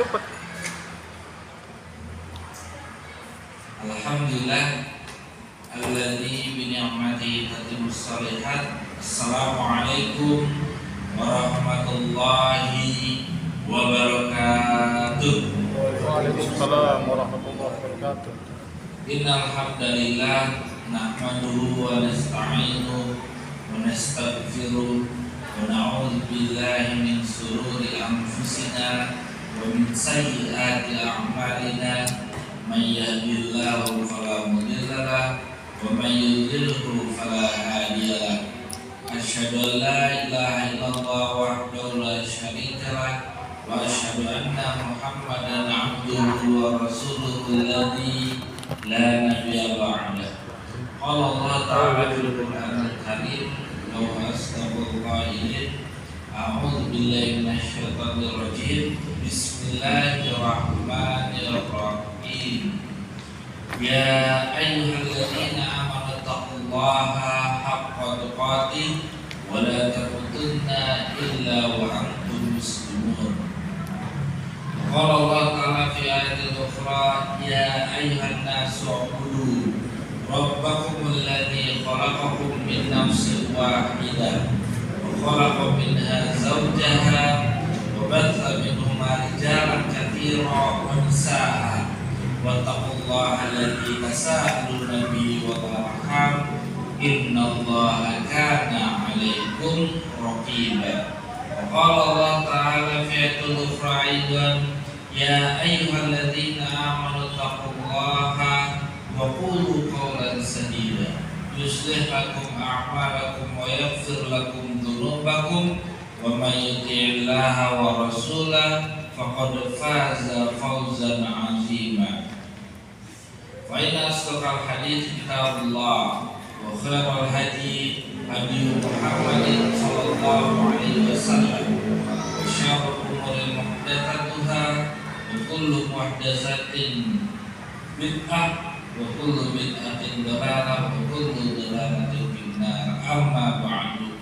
cepet. Alhamdulillah alladzi bi ni'matihi tatimmus shalihat. Assalamualaikum warahmatullahi wabarakatuh. Waalaikumsalam warahmatullahi wabarakatuh. Innal hamdalillah nahmaduhu wa nasta'inuhu wa nastaghfiruh wa na'udzu billahi min shururi anfusina wa min sayyiati a'malina. Man yahdihillahu fala mudilla lahu wa man yudlilhu fala hadiya lahu. Asyhadu an la ilaha illallah wahdahu la syarika lahu wa asyhadu anna Muhammadan abduhu wa rasuluhu alladzi la nabiyya ba'dah. Qala Allah ta'ala fil Qur'anil Karim wa astagfirullahaladzim. A'udzu billahi minasyaitonir rajim. Bismillahirrahmanirrahim. Ya ayyuhalladzina amanu taqullaha haqqa tuqatih wa la tamutunna illa wa antum muslimun. Qala Allah ta'ala fi ayatil ukhra, ya ayyuhan nasu ubudu rabbakumul ladzi khalaqakum min nafsin wahidah wa khalaqa minha zawjaha wa batha minhuma rijalan katsiran wa nisaa'a wattaqullaha alladzi tasaaluna bihi wal arham innallaha kana 'alaikum raqiba. Wa qala Allah ta'ala fi ayatil ukhra aidan, ya ayyuhalladzina amanu taqullaha wa qulu qawlan sadida yuslih lakum a'malakum wa yaghfir lakum dhunubakum wa may yuti'illaha wa rasulahu faqad faza fawzan 'azima. Fa inna asdaqal hadits kitabullah wa khairal hadi hadi Muhammadin sallallahu alaihi wasallam wa syarrul umuri muhdatsatuha wa kullu muhdatsatin bid'ah wa kullu bid'atin dhalalah wa kullu dhalalatin finnar. Amma ba'du.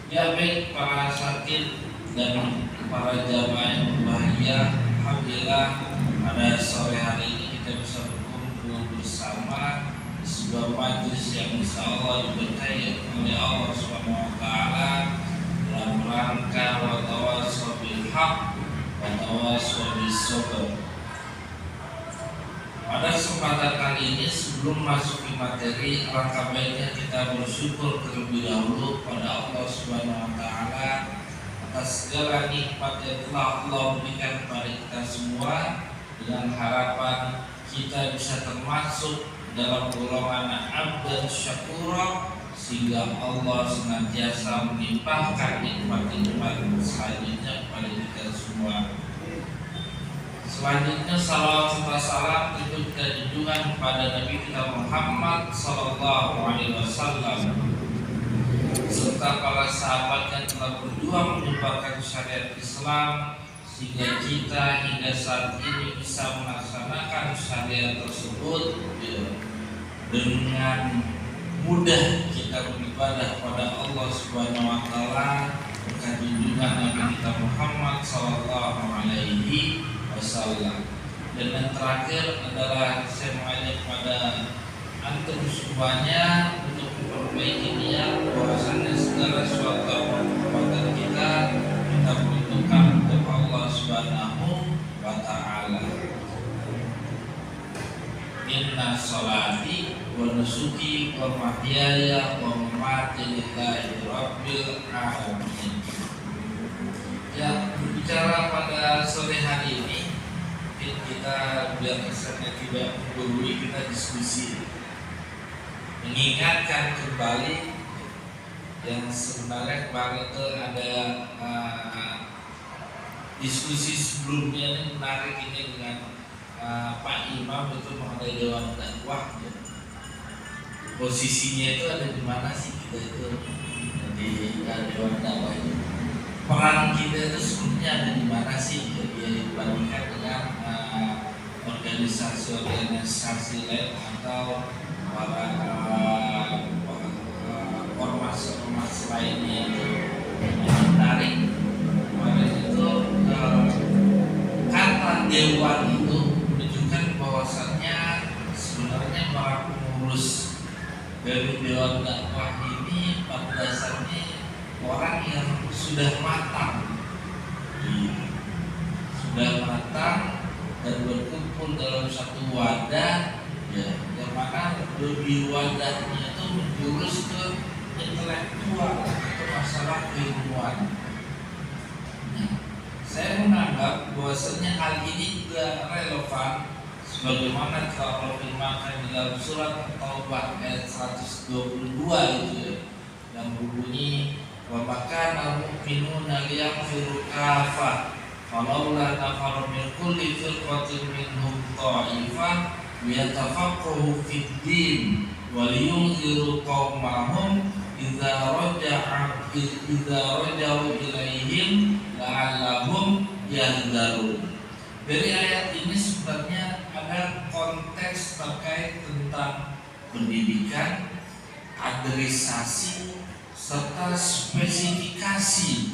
Ya baik para sakit dan para jamaah yang berbahagia, alhamdulillah pada sore hari ini kita bisa berkumpul bersama di sebuah majelis yang insyaallah diberkahi oleh Allah Subhanahu wa taala dalam rangka wa tawassaw bil haqq wa tawassaw bis sabr. Pada kesempatan kali ini, sebelum masuk ke materi, alangkah baiknya kita bersyukur terlebih dahulu pada Allah Subhanahu wa taala atas segala nikmat yang telah Allah berikan kepada kita semua, dengan harapan kita bisa termasuk dalam golongan abdan syakura, sehingga Allah senantiasa melimpahkan nikmat-nikmat selanjutnya kepada kita semua. Selanjutnya salawat serta salam tentu kita junjungan kepada Nabi kita Muhammad sallallahu alaihi wasallam serta para sahabat yang telah berjuang menyebarkan syariat Islam sehingga kita hingga saat ini bisa melaksanakan syariat tersebut dengan mudah. Kita beribadah kepada Allah Subhanahu wa taala berkat junjungan Nabi kita Muhammad sallallahu alaihi wasallam. Dan yang terakhir adalah saya mengajak kepada antum semuanya untuk memperbaiki niat bahwasanya segala sesuatu perbuatan kita peruntukkan untuk Allah Subhanahu wa taala. Inna sholati wa nusuki wa mahyaya wa mamati lillahi rabbil alamin. Ya, berbicara pada sore hari ini, kita biar kesannya tidak menggurui, kita diskusi, mengingatkan kembali yang sebenarnya kemarin itu ada diskusi sebelumnya ini menarik ini dengan Pak Imam itu mengenai Dewan Dakwah. Posisinya itu ada di mana sih kita itu di Dewan Dakwah itu? Peran kita itu sebenarnya ada di mana sih dibandingkan dengan organisasi lain atau para ormas lainnya itu menarik. Kemarin itu kata dewan itu menunjukkan bahwasannya sebenarnya para pengurus dari dewan dakwah ini pada dasarnya orang yang sudah matang, dan berkumpul dalam satu wadah, ya, yang mana lebih wadahnya itu menjurus ke intelektual atau masalah keilmuan. Nah, saya menganggap bahwasanya hal ini juga relevan sebagaimana telah Allah firmankan di dalam surat At-Taubah ayat 122 itu ya, yang berbunyi wa makana mu'minuna liyaghfiru kafah falaula nafara min kulli firqatin minhum ta'ifah liyatafaqahu fid din wa liyunziru qaumahum idza raja'u ilaihim la'allahum yahdharun. Dari ayat ini sebenarnya ada konteks terkait tentang pendidikan, kaderisasi, serta spesifikasi,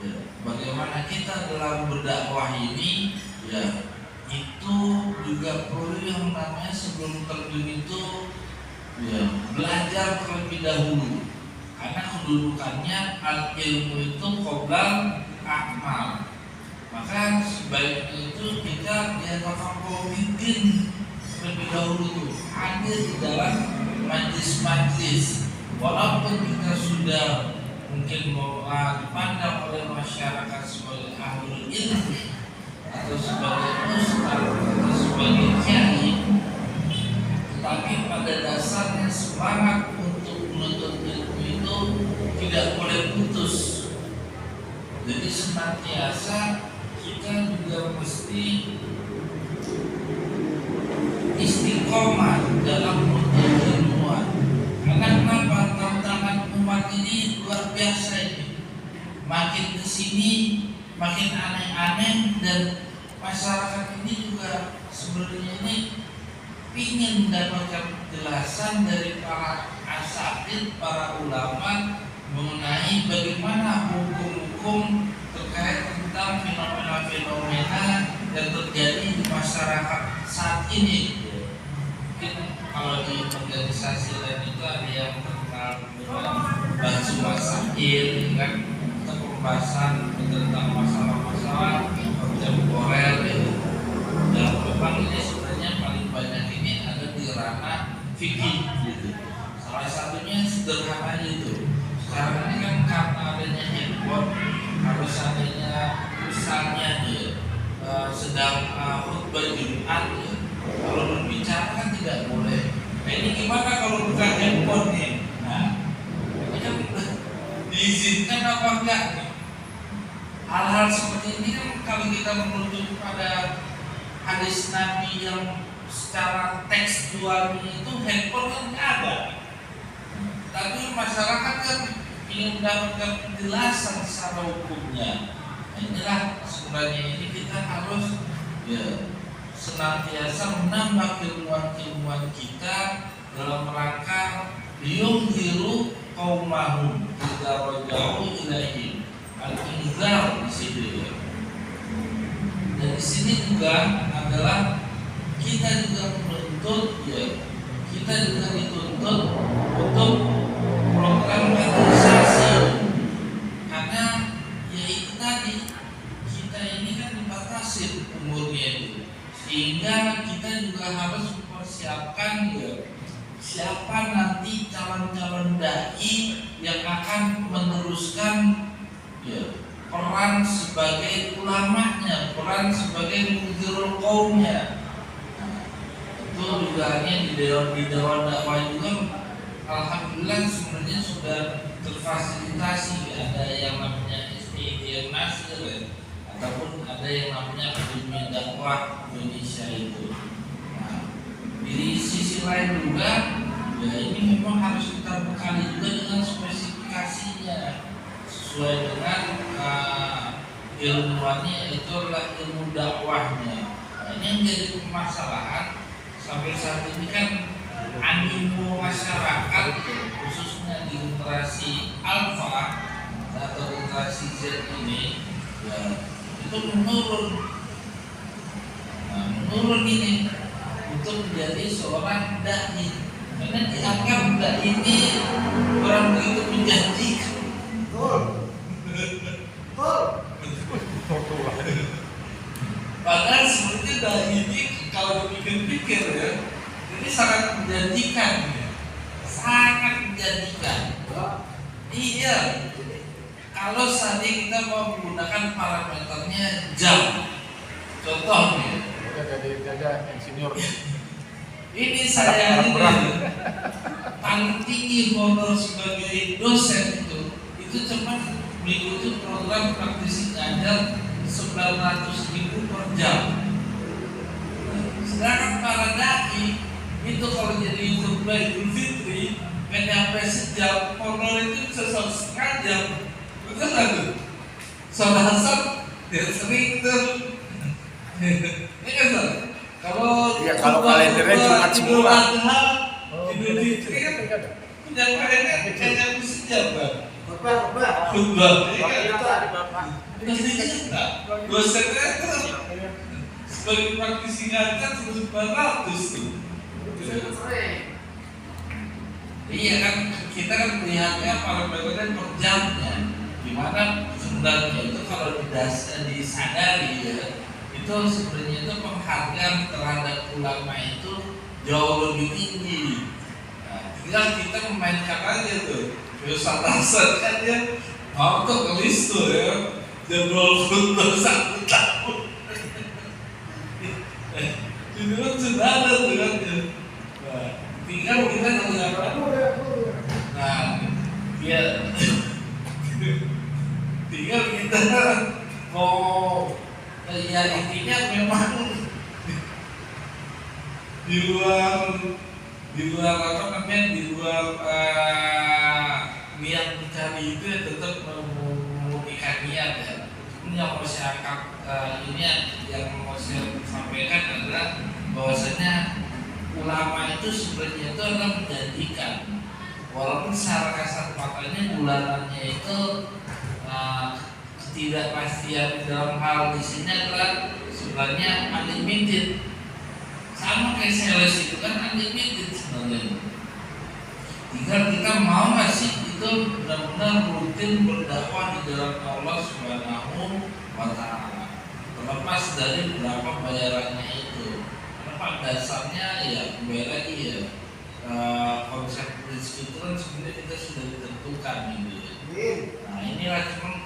ya, bagaimana kita dalam berdakwah ini, ya, itu juga perlu yang namanya sebelum terjun itu, ya, belajar terlebih dahulu, karena kedudukannya al-ilmu itu qoblal amal. Maka sebaiknya itu kita bikin terlebih dahulu itu hadir di dalam majlis-majlis, walaupun kita sudah mungkin dipandang oleh masyarakat sebagai ahli ilmu atau sebagai ustaz atau sebagai kiai, tetapi pada dasarnya semangat untuk menuntut ilmu itu tidak boleh putus. Jadi senantiasa kita juga mesti istiqomah dalam menuntut ilmuwan. Karena kenapa? Tantangan umat ini luar biasa ini. Makin kesini makin aneh-aneh, dan masyarakat ini juga sebenarnya ini ingin mendapatkan penjelasan dari para asatidz, para ulama mengenai bagaimana hukum-hukum terkait tentang fenomena-fenomena yang terjadi di masyarakat saat ini. Mungkin kalau di organisasi lain itu ada yang terkenal dengan Baju Masail, kan, atau pembahasan tentang masalah-masalah kontemporer, gitu. Dan memang ini sebenarnya paling banyak ini ada di ranah fikih, gitu. Salah satunya sederhana itu. Sekarang ini kan karena adanya handphone, harus adanya misalnya sedang khutbah Jumat, kalau berbicara kan tidak boleh. Nah, ini gimana kalau buka handphone nih? Nah, ini kan diizinkan apa enggak nih? Hal-hal seperti ini kan kalau kita merujuk pada hadis Nabi yang secara tekstualnya itu handphone kan nggak ada. Tapi masyarakat kan ingin mendapatkan penjelasan secara hukumnya. Nah, inilah sebenarnya ini kita harus, ya, senantiasa menambah keilmuan kita dalam rangka liyunziru qaumahum idza raja'u ilaihim. Al-inzar di situ, ya. Dan di sini juga adalah kita juga menuntut, ya, kita juga dituntut untuk program kaderisasi, karena ya itu tadi, kita ini kan dibatasi umurnya itu, sehingga kita juga harus mempersiapkan, ya, siapa nanti calon-calon dai yang akan meneruskan, ya, peran sebagai ulamanya, peran sebagai muzirul qaumnya. Itu juga hanya di dewan dakwah juga, alhamdulillah sebenarnya sudah terfasilitasi. Ada yang namanya STI Nasir, ataupun ada yang namanya Akademi Dakwah Indonesia itu. Nah, di sisi lain juga, ya, ini memang harus kita bekali juga dengan spesifikasinya sesuai dengan ilmuannya, itu adalah ilmu dakwahnya. Nah, ini yang jadi permasalahan sampai saat ini kan, animo masyarakat khususnya di generasi Alpha atau generasi Z ini, ya, itu menurun. turun ini untuk menjadi seorang dai, karena dianggap dai ini orang begitu menjanjikan. Padahal sebenarnya dai ini kalau dipikir-pikir ya, ini sangat menjanjikan ya. Sangat menjanjikan. Iya. Kalau saat ini kita mau menggunakan parameternya jam, contohnya. Jadi insinyur. Ini saya ini paling tinggi honor sebagai dosen itu cuma mengikuti program praktisi ngajar 900.000 per jam. Sedangkan para dai itu kalau jadi khutbah Idul Fitri nggak nyampe sejam, honor itu bisa 1,5 jam. Betul nggak tuh? Soal dia sering tuh. Ini kan tuh. Kalau kalendernya Jumat semua. Idul Fitri kan penyampaiannya hanya sejam kan. Khutbah. Mestinya enggak. Dosennya itu sebagai praktisi ngajar 900 tuh. Iya kan, kita kan melihatnya parameternya per jamnya, dimana sebenarnya itu kalau disadari ya, itu sebenarnya itu penghargaan terhadap ulama itu jauh lebih tinggi. Nah, tinggal kita memainkan aja tuh. Ustaz Hasan kan dia mau tuh kelis tuh ya, jebrol khutbah 1 tahun. Itu kan sudah ada tuh kan ya. Nah, tinggal kita menggunakan. Nah, ya tinggal kita mau ya intinya memang di luar apa namanya, di luar niat mencari itu ya tetap memurnikan niat ya. Yang masyarakat ini yang mau saya sampaikan adalah bahwasanya ulama itu sebenarnya itu adalah menjanjikan, walaupun secara kasat matanya bulanannya itu ketidakpastian dalam hal di sini adalah sebenarnya unlimited, sama kayak sales itu kan unlimited sebenarnya. Tinggal kita mau nggak sih itu benar-benar rutin berdakwah di dalam Allah Subhanahu wa Ta'ala, terlepas dari berapa bayarannya itu. Karena pada dasarnya ya kembali lagi ya, konsep rezeki itu kan sebenarnya kita sudah ditentukan gitu ya. Nah inilah cuman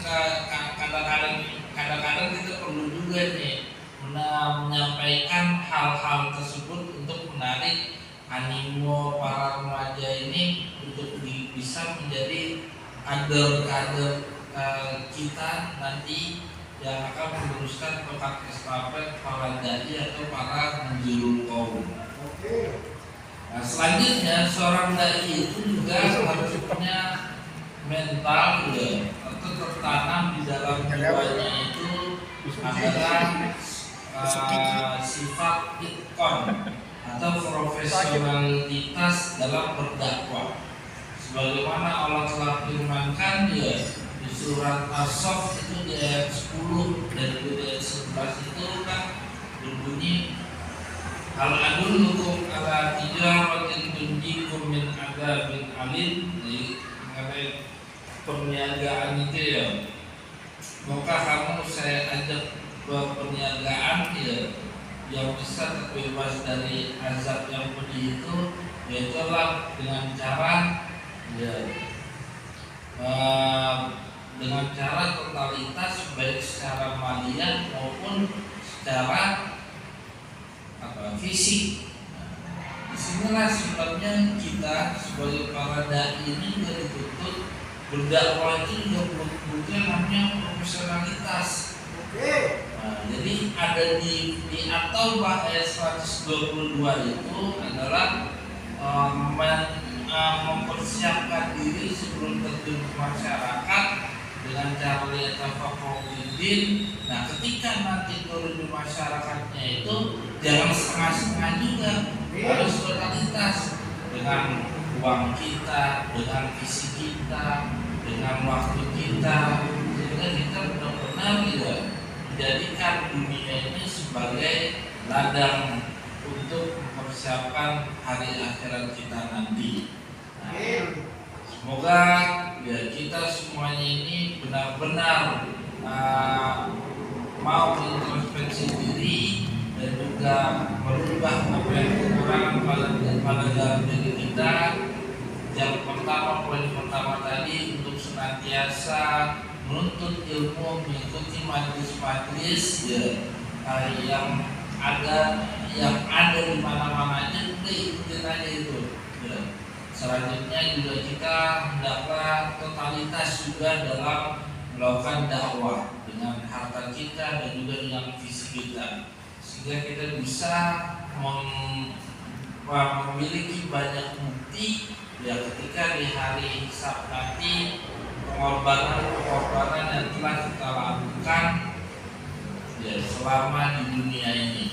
kadang-kadang kita perlu juga nih menyampaikan hal-hal tersebut untuk menarik animo para remaja ini untuk bisa menjadi kader-kader kita nanti yang akan meneruskan tongkat estafet para dai atau para menjuru kaum. Nah, selanjutnya seorang dai itu juga harus punya mental ya, atau tertanam di dalam jiwanya itu adalah sifat itqan atau profesionalitas dalam berdakwah. Sebagaimana Allah telah firmankan ya di surat As-Saff itu di ayat 10 dan di ayat 11 itu kan berbunyi Hal adullukum ala tijaratin tunjikum min adzabin alim, mengenai perniagaan itu ya. Maka kamu saya ajak ke perniagaan ya yang bisa terbebas dari azab yang pedih itu, yaitu dengan cara ya dengan cara totalitas baik secara maliyah maupun secara fisik. Disinilah sebabnya kita sebagai para dai ini juga dituntut berdakwah itu juga butuh namanya profesionalitas. Nah, jadi ada di At-Taubah ayat 122 itu adalah mempersiapkan diri sebelum terjun ke masyarakat dengan cara lihatafaqohidin. Nah, ketika nanti turun di masyarakatnya itu jangan setengah-setengah juga, harus totalitas dengan uang kita, dengan visi kita, dengan waktu kita, sehingga kita benar-benar ya menjadikan dunia ini sebagai ladang untuk mempersiapkan hari akhirat kita nanti. Nah, semoga ya kita semuanya ini benar-benar mau introspeksi diri dan juga merubah apa yang kekurangan pada dalam diri kita. Yang pertama, poin pertama tadi, untuk senantiasa menuntut ilmu, mengikuti majelis-majelis yang ada di mana-mana aja, udah ikutin aja itu. Ya. Selanjutnya juga kita hendaklah totalitas juga dalam melakukan dakwah dengan harta kita dan juga dengan visi kita, sehingga kita bisa memiliki banyak bukti ya ketika di hari hisab nanti pengorbanan yang telah kita lakukan ya selama di dunia ini.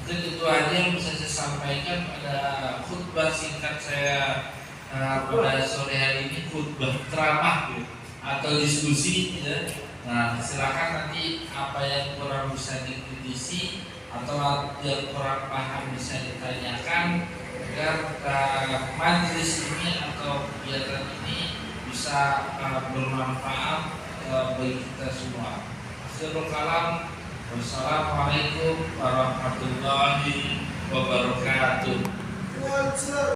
Mungkin itu aja yang bisa saya sampaikan pada khutbah singkat saya pada sore hari ini, khutbah ceramah atau diskusi ya. Nah, silakan nanti apa yang kurang bisa dikritisi atau yang kurang paham bisa ditanyakan agar majelis ini atau kegiatan ini bisa bermanfaat bagi kita semua. Akhirul kalam, wassalamualaikum warahmatullahi wabarakatuh.